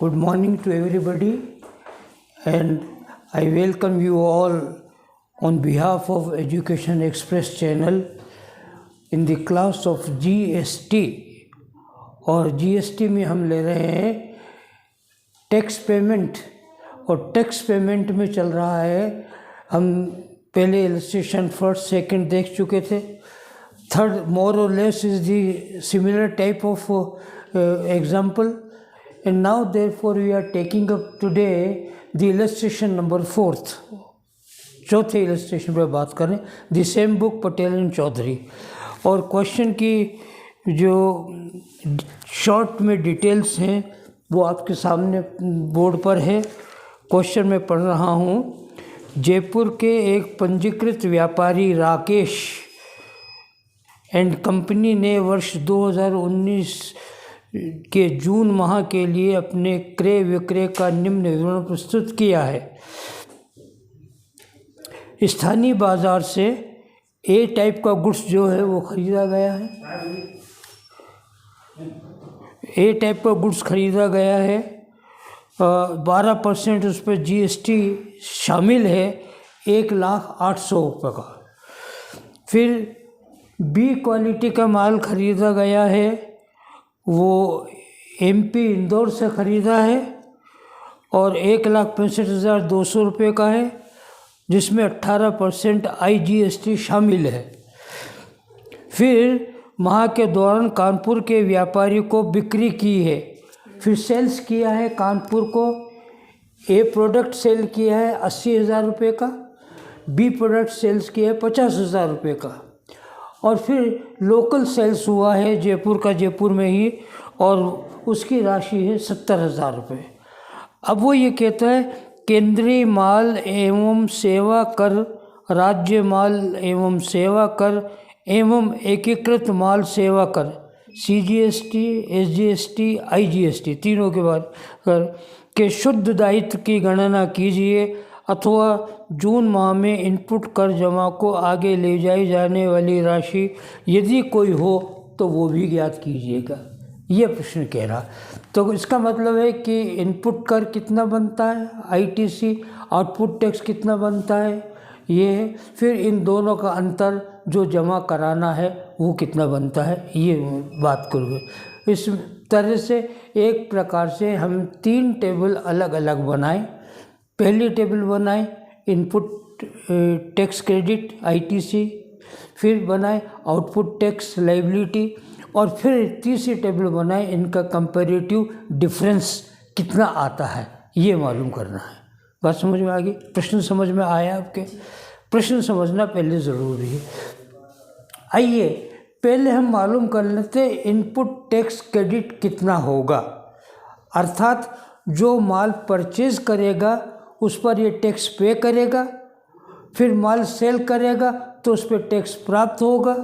Good morning to everybody, and I welcome you all on behalf of Education Express channel in the class of GST। और GST में हम ले रहे हैं tax payment, और tax payment में चल रहा है, हम पहले इलस्ट्रेशन फर्स्ट सेकंड देख चुके थे। थर्ड मोर और less is the similar type of example, and now therefore we are taking up today the illustration number 4th, चौथे illustration पर बात करें, the same book Patel and Chaudhary. और क्वेश्चन की जो शॉर्ट में डिटेल्स हैं वो आपके सामने बोर्ड पर है। क्वेश्चन में पढ़ रहा हूँ। जयपुर के एक पंजीकृत व्यापारी राकेश एंड कंपनी ने वर्ष 2019 के जून माह के लिए अपने क्रय विक्रय का निम्न विवरण प्रस्तुत किया है। स्थानीय बाजार से ए टाइप का गुड्स जो है वो खरीदा गया है। ए टाइप का गुड्स खरीदा गया है, 12% उस पर GST शामिल है, 1,08,000 रुपये का। फिर बी क्वालिटी का माल खरीदा गया है, वो MP इंदौर से ख़रीदा है और 1,65,200 रुपये का है, जिसमें 18% IGST शामिल है। फिर माह के दौरान कानपुर के व्यापारी को बिक्री की है, फिर सेल्स किया है। कानपुर को ए प्रोडक्ट सेल किया है 80,000 रुपये का, बी प्रोडक्ट सेल्स किया है 50,000 रुपये का, और फिर लोकल सेल्स हुआ है जयपुर का जयपुर में ही, और उसकी राशि है 70,000 रुपये। अब वो ये कहता है केंद्रीय माल एवं सेवा कर, राज्य माल एवं सेवा कर एवं एकीकृत माल सेवा कर CGST, SGST, IGST तीनों के बाद कर के शुद्ध दायित्व की गणना कीजिए, अथवा जून माह में इनपुट कर जमा को आगे ले जाई जाने वाली राशि यदि कोई हो तो वो भी ज्ञात कीजिएगा। ये प्रश्न कह रहा। तो इसका मतलब है कि इनपुट कर कितना बनता है, ITC, आउटपुट टैक्स कितना बनता है, ये है। फिर इन दोनों का अंतर जो जमा कराना है वो कितना बनता है, ये बात करोगे। इस तरह से एक प्रकार से हम 3 टेबल अलग अलग बनाएं। पहली टेबल बनाएं इनपुट टैक्स क्रेडिट ITC, फिर बनाएं आउटपुट टैक्स लायबिलिटी, और फिर तीसरी टेबल बनाएं इनका कंपैरेटिव डिफरेंस कितना आता है, ये मालूम करना है। बात समझ में आ गई? प्रश्न समझ में आया आपके? प्रश्न समझना पहले ज़रूरी है। आइए पहले हम मालूम कर लेते इनपुट टैक्स क्रेडिट कितना होगा। अर्थात जो माल परचेज करेगा उस पर ये टैक्स पे करेगा, फिर माल सेल करेगा तो उस पर टैक्स प्राप्त होगा,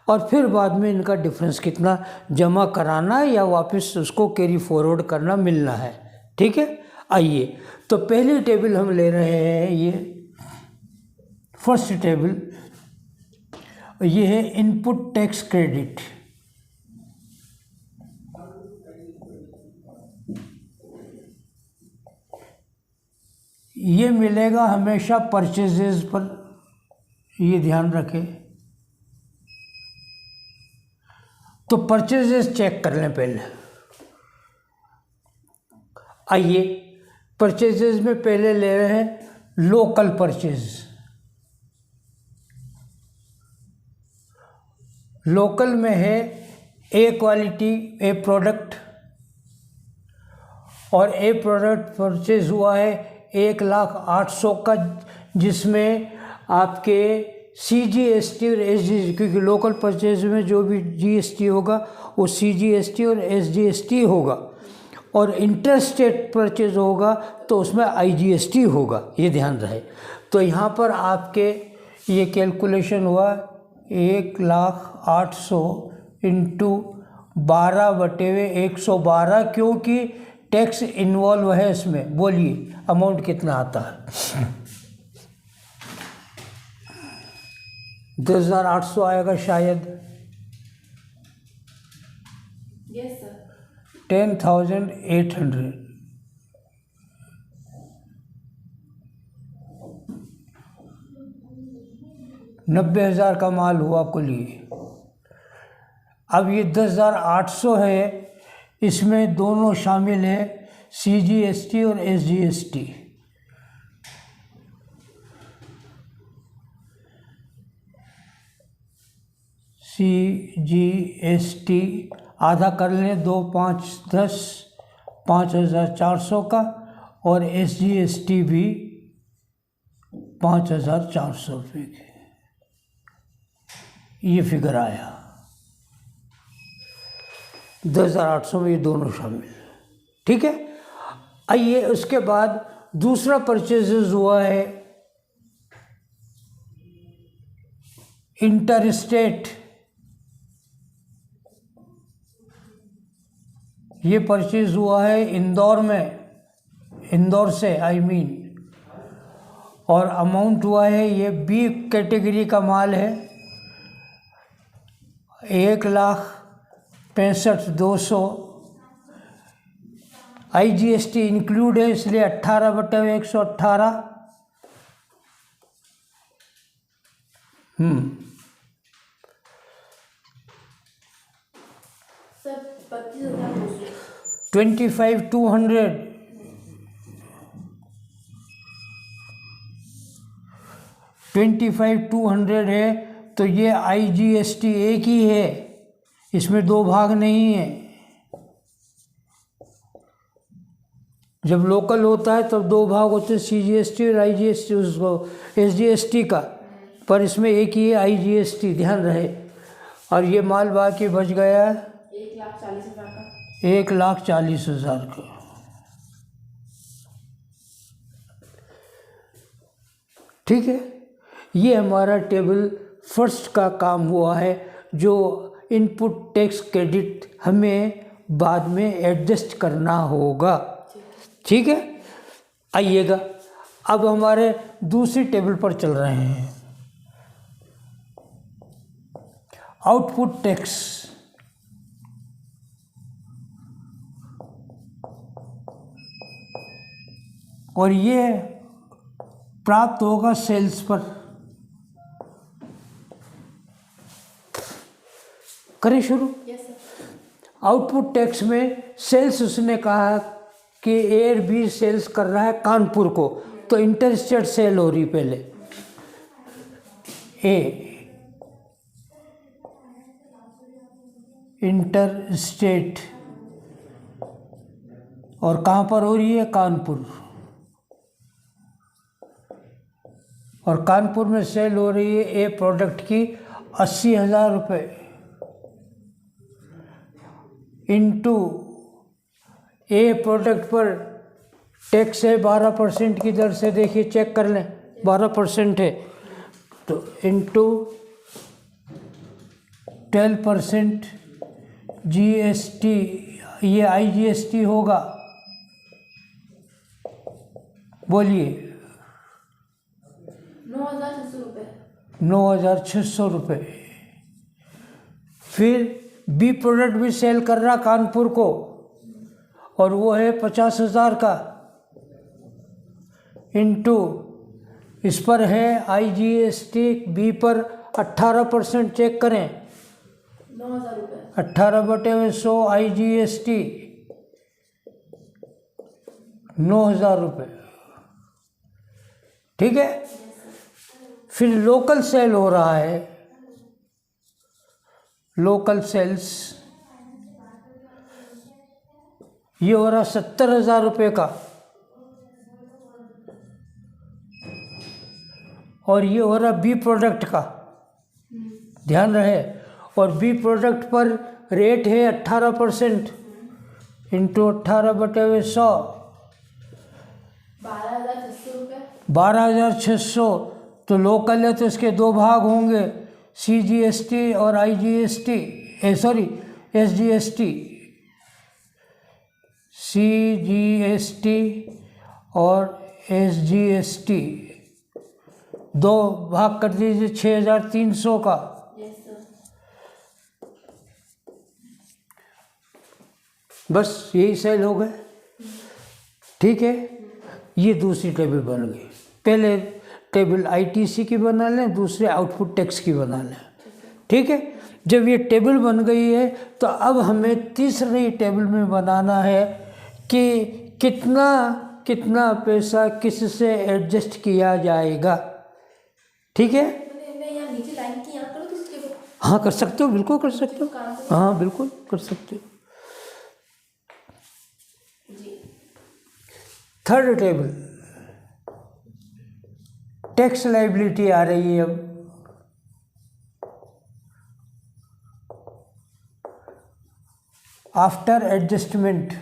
और फिर बाद में इनका डिफरेंस कितना जमा कराना या वापस उसको कैरी फॉरवर्ड करना मिलना है। ठीक है, आइए तो पहली टेबल हम ले रहे हैं, ये फर्स्ट टेबल, ये है इनपुट टैक्स क्रेडिट। ये मिलेगा हमेशा परचेजेस पर, ये ध्यान रखें। तो परचेजेस चेक कर लें पहले। आइए परचेजेस में पहले ले रहे हैं लोकल परचेज। लोकल में है ए क्वालिटी ए प्रोडक्ट, और ए प्रोडक्ट परचेज हुआ है 1,08,000 का, जिसमें आपके CGST और SGST, क्योंकि लोकल परचेज में जो भी GST होगा वो CGST और SGST होगा, और इंटरस्टेट परचेज होगा तो उसमें IGST होगा, ये ध्यान रहे। तो यहाँ पर आपके ये कैलकुलेशन हुआ 1,08,000 इंटू 12/112, क्योंकि टैक्स इन्वॉल्व है इसमें। बोलिए अमाउंट कितना आता है? 10,800 आएगा शायद। Yes sir. 10,800 90,000 का माल हुआ कुल ये। अब ये 10,800 है, इसमें दोनों शामिल है, CGST और SGST। CGST आधा कर लें, 2, 5, 10, 5,400 का, और SGST भी 5,400 रुपये के। ये फिगर आया 10,800 में, ये दोनों शामिल। ठीक है। आइए उसके बाद दूसरा परचेजेज हुआ है इंटर स्टेट। ये परचेज हुआ है इंदौर में, इंदौर से आई मीन, और अमाउंट हुआ है, ये बी कैटेगरी का माल है, 1,65,200। IGST इंक्लूड है, इसलिए 18/118। सर 25,200। 25,200। 25,200 है, तो ये IGST एक ही है, इसमें दो भाग नहीं है। जब लोकल होता है तब दो भाग होते हैं, CGST और IGST, उसको SGST का, पर इसमें एक ही है IGST, ध्यान रहे। और ये माल बाकी बच गया 1,40,000 का। 1,40,000 का। ठीक है। ये हमारा टेबल फर्स्ट का काम हुआ है, जो इनपुट टैक्स क्रेडिट हमें बाद में एडजस्ट करना होगा। ठीक है। आइएगा, अब हमारे दूसरी टेबल पर चल रहे हैं, आउटपुट टैक्स। और ये प्राप्त होगा सेल्स पर। करें शुरू। Yes sir. आउटपुट टैक्स में सेल्स, उसने कहा कि एयर बी सेल्स कर रहा है कानपुर को, तो इंटर स्टेट सेल हो रही पहले, ए इंटर स्टेट, और कहाँ पर हो रही है, कानपुर। और कानपुर में सेल हो रही है ए प्रोडक्ट की 80,000 रुपये, इनटू ए प्रोडक्ट पर टैक्स है 12% की दर से, देखिए चेक कर लें, 12% है, तो इनटू 12% GST, ये IGST होगा। बोलिए 9,600 रुपये। 9,600 रुपये। फिर बी प्रोडक्ट भी सेल कर रहा कानपुर को, और वो है 50,000 का, इनटू इस पर है IGST, बी पर 18%, चेक करें, 9,000 रुपये। 18/100 IGST, 9,000 रुपये। ठीक है। फिर लोकल सेल हो रहा है, लोकल सेल्स, ये हो रहा 70,000 रुपये का, और ये हो रहा बी प्रोडक्ट का, ध्यान रहे। और बी प्रोडक्ट पर रेट है 18%, इंटू 18/100, 12,600 रुपये। 12,600। तो लोकल है तो इसके दो भाग होंगे, CGST और IGST, सॉरी SGST। CGST और SGST दो भाग कर दीजिए 6,300 का। Yes sir. बस यही सेल हो गए। ठीक है। ये दूसरी टेबल बन गई। पहले टेबल आईटीसी की बना लें, दूसरे आउटपुट टैक्स की बना लें। ठीक है, जब ये टेबल बन गई है तो अब हमें तीसरी टेबल में बनाना है कि कितना कितना पैसा किससे एडजस्ट किया जाएगा। ठीक है, मैं यहाँ नीचे लाइन की यहाँ करूँ तो उसके बाद हाँ कर सकते हो, बिल्कुल कर सकते हो, काम हाँ बिल्कुल कर सकते हो। जी। थर्ड टेबल टैक्स लायबिलिटी आ रही है। अब आफ्टर एडजस्टमेंट,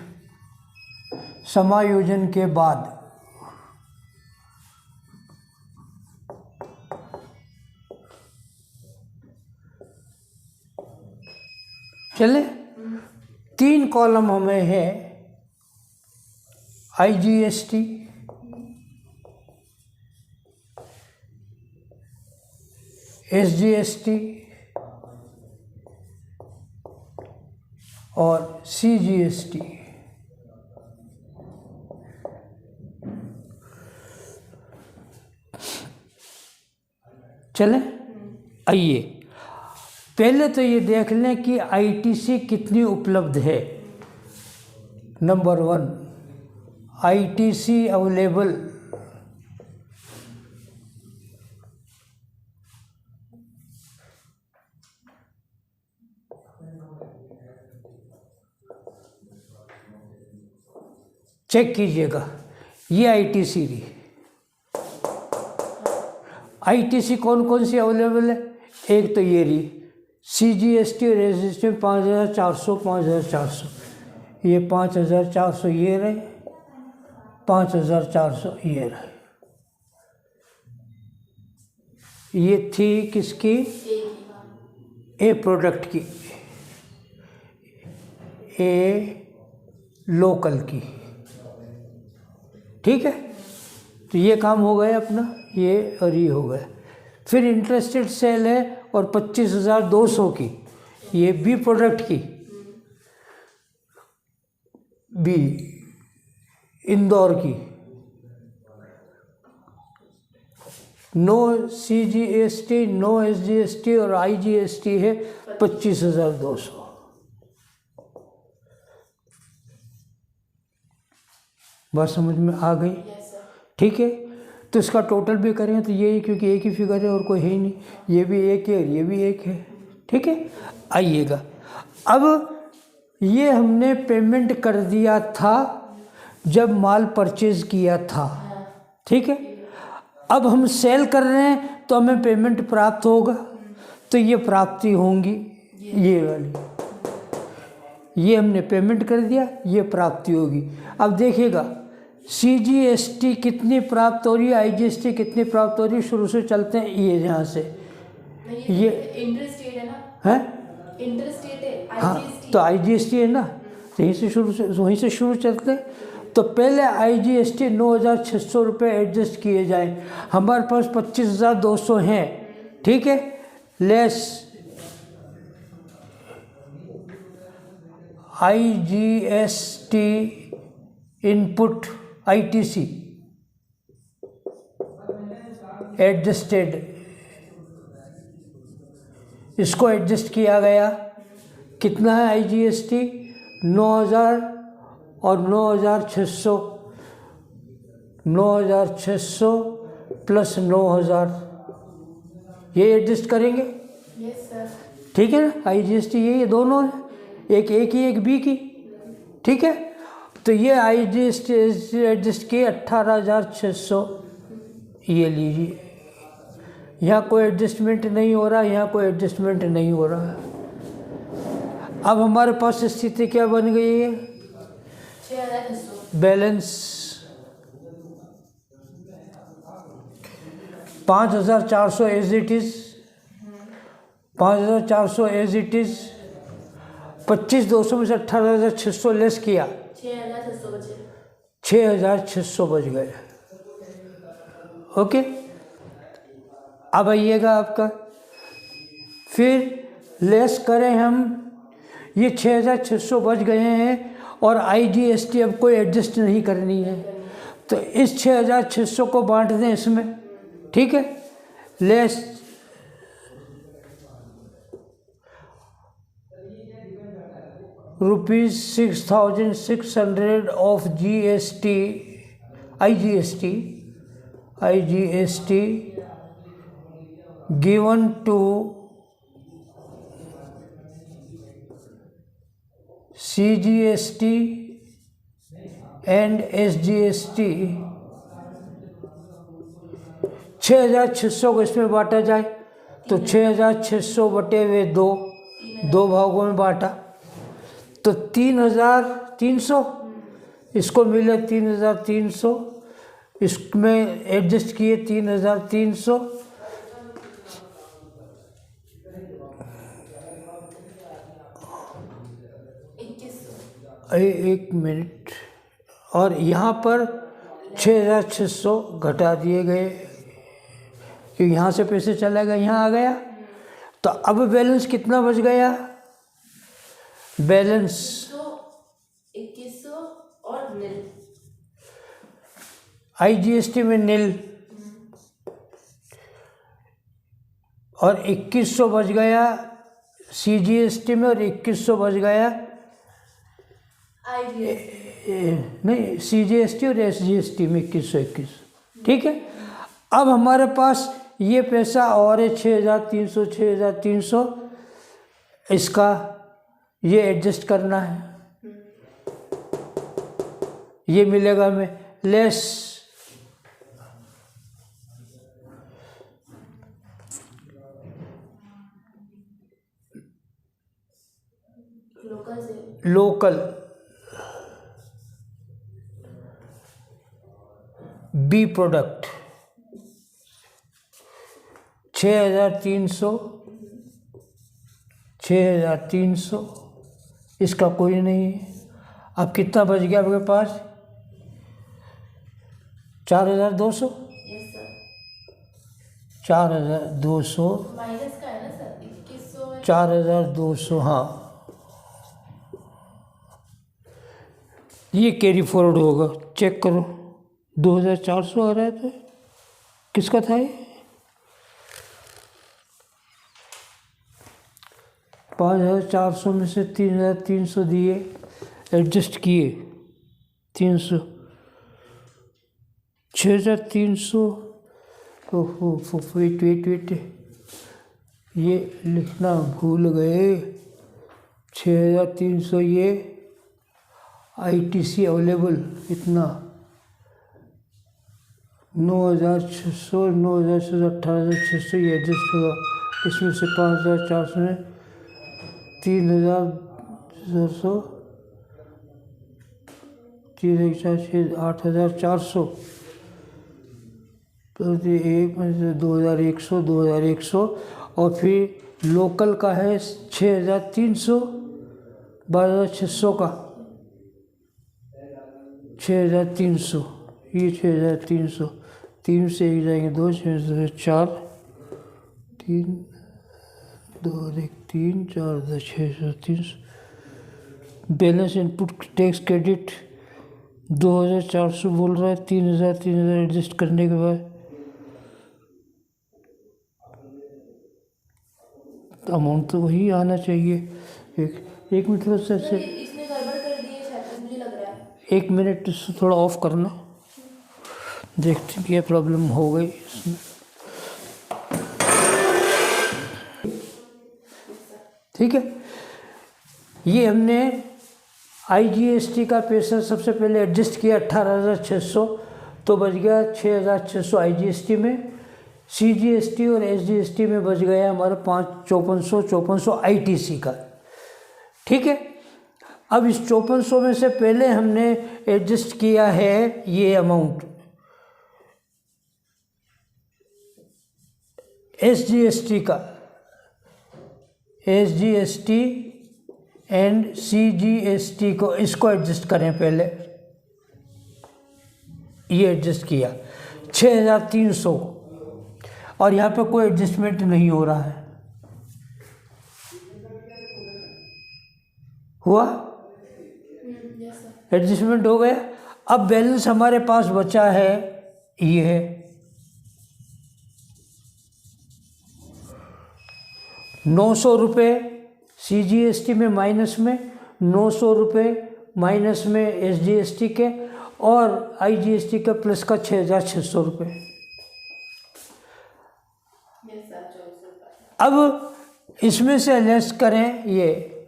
समायोजन के बाद चले, 3 कॉलम हमें है, IGST, SGST और CGST। चले, आइए पहले तो ये देख लें कि ITC कितनी उपलब्ध है। नंबर 1, ITC अवेलेबल चेक कीजिएगा, ये ITC रही। ITC कौन कौन सी अवेलेबल है? एक तो ये रही CGST और SGST में 5400 5400, ये 5400 ये रहे, 5400 ये रहे। ये थी किसकी? ए प्रोडक्ट की, ए लोकल की। ठीक है, तो ये काम हो गया अपना, ये और ये हो गया। फिर इंटरेस्टेड सेल है और 25,200 की, ये बी प्रोडक्ट की, बी इंदौर की। नो CGST, नो SGST और IGST है 25,200। बात समझ में आ गई? ठीक है, तो इसका टोटल भी करें तो ये, क्योंकि एक ही फिगर है और कोई है ही नहीं, ये भी एक है और ये भी एक है। ठीक है, आइएगा, अब ये हमने पेमेंट कर दिया था जब माल परचेज किया था। ठीक है, अब हम सेल कर रहे हैं तो हमें पेमेंट प्राप्त होगा, तो ये प्राप्ति होंगी, ये वाली, ये हमने पेमेंट कर दिया, ये प्राप्ति होगी। अब देखिएगा CGST कितनी प्राप्त हो रही है, IGST कितनी प्राप्त हो रही है। शुरू से चलते हैं, ये यहाँ से, ये इंटरेस्टेड है ना, है, इंटरेस्टेड है हाँ, IGST। तो IGST है ना, तो यहीं से शुरू चलते हैं। तो पहले IGST 9,600 रुपये एडजस्ट किए जाएं, हमारे पास 25,200 हैं। ठीक है, less IGST input ITC adjusted, इसको एडजस्ट किया गया। कितना है IGST? 9,000 और 9,600, 9,600 प्लस 9,000, ये एडजस्ट करेंगे। Yes sir. ठीक है ना, IGST ये दोनों है, एक A की एक B की। ठीक है, तो ये IGST एडजस्ट किए 18,600, ये लीजिए। यहाँ कोई एडजस्टमेंट नहीं हो रहा, यहाँ कोई एडजस्टमेंट नहीं हो रहा है। अब हमारे पास स्थिति क्या बन गई है? 6,600। Balance 5,400 as it is, 5,400 as it is. 25,200 में से 18,600 लेस किया, 6,600 बचे। 6,600 बच गए। ओके, अब आइएगा आपका, फिर लेस करें हम, ये 6,600 बच गए हैं और IGST अब कोई एडजस्ट नहीं करनी है, तो इस 6,600 को बांट दें इसमें, ठीक है। Less ₹6,600 of GST, IGST given to CGST and SGST। 6,600 को इसमें बांटा जाए तो 6,600 बटे हुए 2 भागों में बांटा तो 3,300, इसको मिले 3,300, इसमें एडजस्ट किए 3,300। एक मिनट, और यहाँ पर 6,600 घटा दिए गए कि यहाँ से पैसे चला गया, यहाँ आ गया। तो अब बैलेंस कितना बच गया? बैलेंस 2100 और नील। IGST में नील और 2100 बच गया CGST में, और 2100 बच गया नहीं CGST और SGST में 2100। ठीक है, अब हमारे पास ये पैसा और है 6,300, इसका ये एडजस्ट करना है, ये मिलेगा हमें लेस लोकल बी प्रोडक्ट 6,300, इसका कोई नहीं है। अब कितना बच गया आपके पास? 4,200। Yes sir. 4,200 माइनस का है ना सर, 2100 4,200, हाँ ये कैरी फॉरवर्ड होगा, चेक करो। 2,400 आ रहा है तो किसका था ये? 5,400 में से 3,300 दिए, एडजस्ट किए 300, 6,300। ओहो वेट, ये लिखना भूल गए। 6,300 ये ITC अवेलेबल इतना 9,600, 18,600 ये एडजस्ट होगा। इसमें से 5,400 में 3,400, 3,400 8,400 तो 2,100 और फिर लोकल का है 6,300, 12,600 का 6,300, ये 6,300, 3 से 1 जाएंगे 2, 6 से 4, 3 2 1 3 4 6,300। बैलेंस इनपुट टैक्स क्रेडिट 2,400 बोल रहा है, 3,000 एडजस्ट करने के बाद अमाउंट तो वही आना चाहिए। एक मिनट बस सर, ऐसे इसने गड़बड़ कर दी है शायद, मुझे लग रहा है। 1 मिनट इससे थोड़ा ऑफ करना, देखते हैं क्या प्रॉब्लम हो गई इसमें। ठीक है, ये हमने IGST का पैसा सबसे पहले एडजस्ट किया 18,600, तो बच गया 6,600 IGST में। CGST और SGST में बच गया हमारा 5,5400 ITC का। ठीक है, अब इस 5,400 में से पहले हमने एडजस्ट किया है ये अमाउंट SGST का, SGST एंड CGST को, इसको एडजस्ट करें पहले। ये एडजस्ट किया 6,300 और यहाँ पे कोई एडजस्टमेंट नहीं हो रहा है। हुआ? Yes sir. एडजस्टमेंट हो गया। अब बैलेंस हमारे पास बचा है ये है 900 रुपये CGST में माइनस में, 900 रुपये माइनस में SGST के, और IGST का प्लस का 6,600 रुपये। यस सर 24 रुपये। अब इसमें से लेस करें ये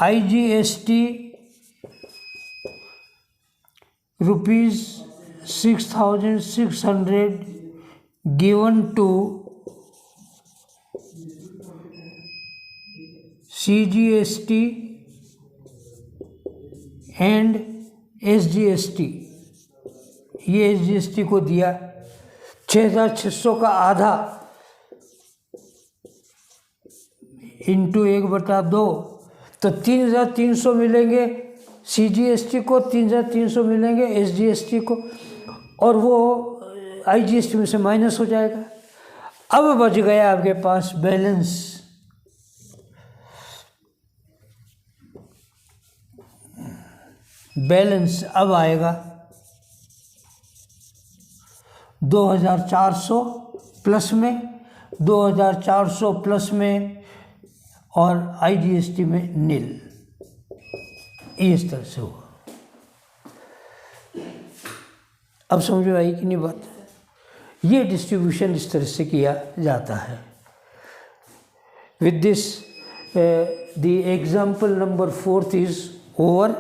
IGST ₹6,600 given to CGST and SGST, ये SGST को दिया 6,600 का आधा इंटू 1/2, तो 3,300 मिलेंगे CGST को, 3,300 मिलेंगे SGST को, और वो IGST में से माइनस हो जाएगा। अब बच गया आपके पास बैलेंस। बैलेंस अब आएगा 2,400 प्लस में, 2,400 प्लस में, और IGST में नील। इस तरह से हुआ। अब समझ में आई कि नहीं बात? ये डिस्ट्रीब्यूशन इस तरह से किया जाता है। With this the example number 4 is over,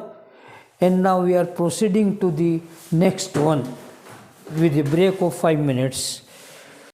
and now we are proceeding to the next one with a break of 5 minutes.